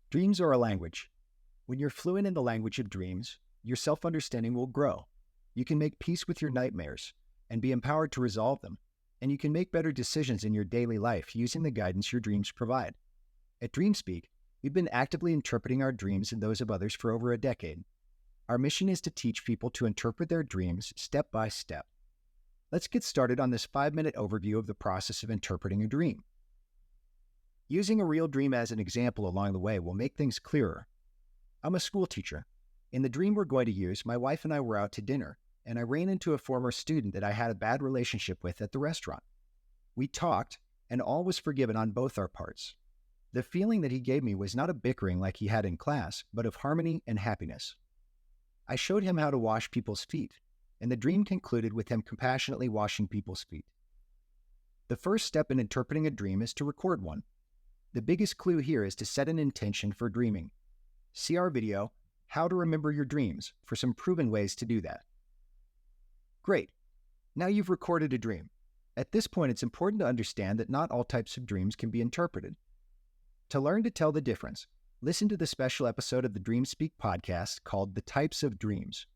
Dreams are a language. When you're fluent in the language of dreams, your self-understanding will grow. You can make peace with your nightmares and be empowered to resolve them. And you can make better decisions in your daily life using the guidance your dreams provide. At DreamSpeak, we've been actively interpreting our dreams and those of others for over a decade. Our mission is to teach people to interpret their dreams step by step. Let's get started on this 5-minute overview of the process of interpreting a dream. Using a real dream as an example along the way will make things clearer. I'm a school teacher. In the dream we're going to use, my wife and I were out to dinner, and I ran into a former student that I had a bad relationship with at the restaurant. We talked, and all was forgiven on both our parts. The feeling that he gave me was not of bickering like he had in class, but of harmony and happiness. I showed him how to wash people's feet, and the dream concluded with him compassionately washing people's feet. The first step in interpreting a dream is to record one. The biggest clue here is to set an intention for dreaming. See our video, How to Remember Your Dreams, for some proven ways to do that. Great. Now you've recorded a dream. At this point, it's important to understand that not all types of dreams can be interpreted. To learn to tell the difference, listen to the special episode of the DreamSpeak podcast called The Types of Dreams.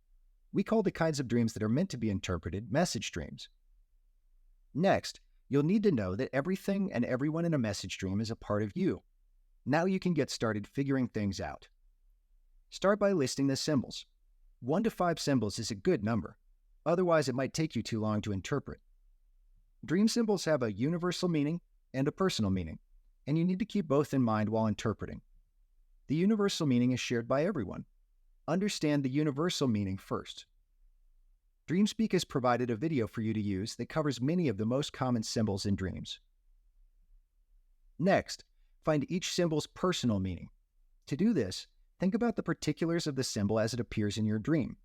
We call the kinds of dreams that are meant to be interpreted message dreams. Next, you'll need to know that everything and everyone in a message dream is a part of you. Now you can get started figuring things out. Start by listing the symbols. 1 to 5 symbols is a good number. Otherwise, it might take you too long to interpret. Dream symbols have a universal meaning and a personal meaning, and you need to keep both in mind while interpreting. The universal meaning is shared by everyone. Understand the universal meaning first. DreamSpeak has provided a video for you to use that covers many of the most common symbols in dreams. Next, find each symbol's personal meaning. To do this, think about the particulars of the symbol as it appears in your dream.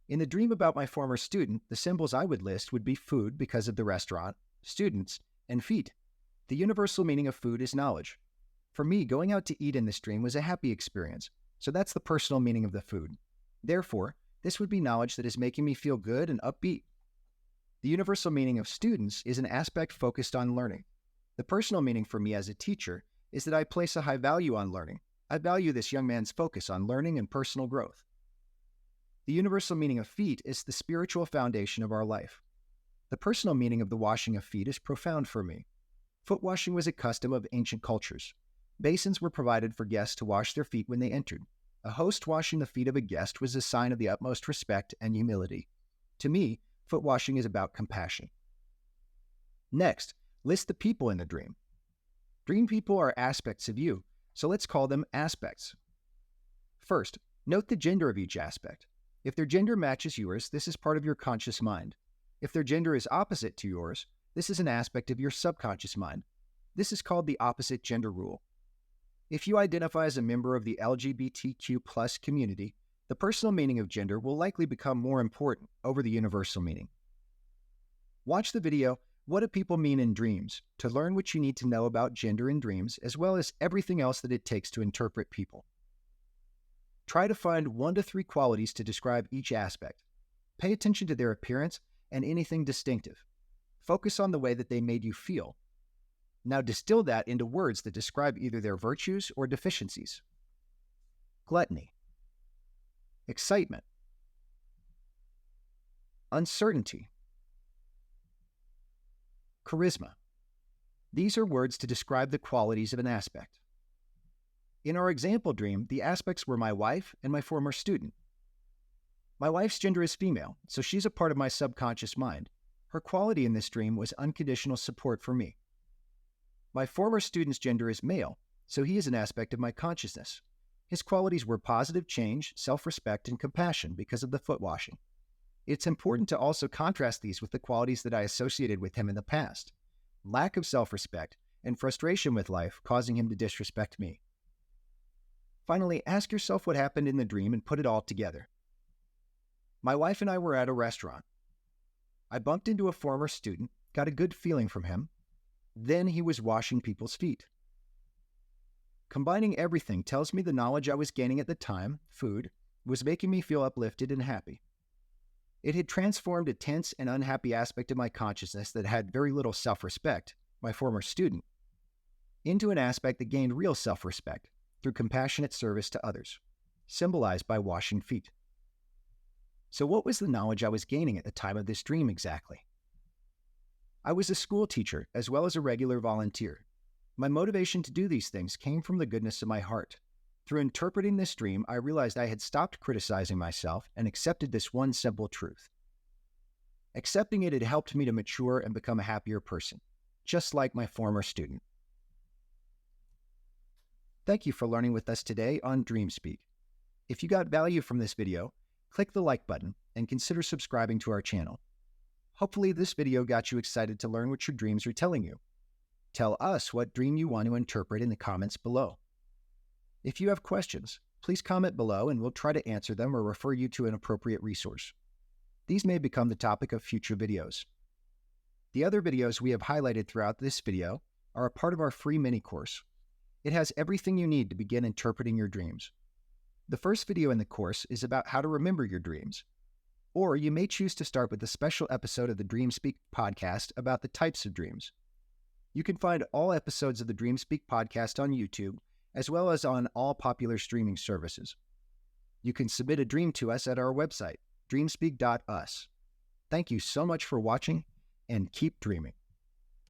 In the dream about my former student, the symbols I would list would be food because of the restaurant, students, and feet. The universal meaning of food is knowledge. For me, going out to eat in this dream was a happy experience, so that's the personal meaning of the food. Therefore, this would be knowledge that is making me feel good and upbeat. The universal meaning of students is an aspect focused on learning. The personal meaning for me as a teacher is that I place a high value on learning. I value this young man's focus on learning and personal growth. The universal meaning of feet is the spiritual foundation of our life. The personal meaning of the washing of feet is profound for me. Foot washing was a custom of ancient cultures. Basins were provided for guests to wash their feet when they entered. A host washing the feet of a guest was a sign of the utmost respect and humility. To me, foot washing is about compassion. Next, list the people in the dream. Dream people are aspects of you, so let's call them aspects. First, note the gender of each aspect. If their gender matches yours, this is part of your conscious mind. If their gender is opposite to yours, this is an aspect of your subconscious mind. This is called the opposite gender rule. If you identify as a member of the LGBTQ+ community, the personal meaning of gender will likely become more important over the universal meaning. Watch the video, What Do People Mean in Dreams, to learn what you need to know about gender in dreams, as well as everything else that it takes to interpret people. Try to find 1 to 3 qualities to describe each aspect. Pay attention to their appearance and anything distinctive. Focus on the way that they made you feel. Now distill that into words that describe either their virtues or deficiencies. Gluttony, excitement, uncertainty, charisma. These are words to describe the qualities of an aspect. In our example dream, the aspects were my wife and my former student. My wife's gender is female, so she's a part of my subconscious mind. Her quality in this dream was unconditional support for me. My former student's gender is male, so he is an aspect of my consciousness. His qualities were positive change, self-respect, and compassion because of the foot washing. It's important to also contrast these with the qualities that I associated with him in the past: lack of self-respect and frustration with life, causing him to disrespect me. Finally, ask yourself what happened in the dream and put it all together. My wife and I were at a restaurant. I bumped into a former student, got a good feeling from him. Then he was washing people's feet. Combining everything tells me the knowledge I was gaining at the time, food, was making me feel uplifted and happy. It had transformed a tense and unhappy aspect of my consciousness that had very little self-respect, my former student, into an aspect that gained real self-respect, through compassionate service to others, symbolized by washing feet. So what was the knowledge I was gaining at the time of this dream exactly? I was a school teacher as well as a regular volunteer. My motivation to do these things came from the goodness of my heart. Through interpreting this dream, I realized I had stopped criticizing myself and accepted this one simple truth. Accepting it had helped me to mature and become a happier person, just like my former student. Thank you for learning with us today on DreamSpeak. If you got value from this video, click the like button and consider subscribing to our channel. Hopefully this video got you excited to learn what your dreams are telling you. Tell us what dream you want to interpret in the comments below. If you have questions, please comment below and we'll try to answer them or refer you to an appropriate resource. These may become the topic of future videos. The other videos we have highlighted throughout this video are a part of our free mini course. It has everything you need to begin interpreting your dreams. The first video in the course is about how to remember your dreams. Or you may choose to start with a special episode of the DreamSpeak podcast about the types of dreams. You can find all episodes of the DreamSpeak podcast on YouTube, as well as on all popular streaming services. You can submit a dream to us at our website, dreamspeak.us. Thank you so much for watching, and keep dreaming.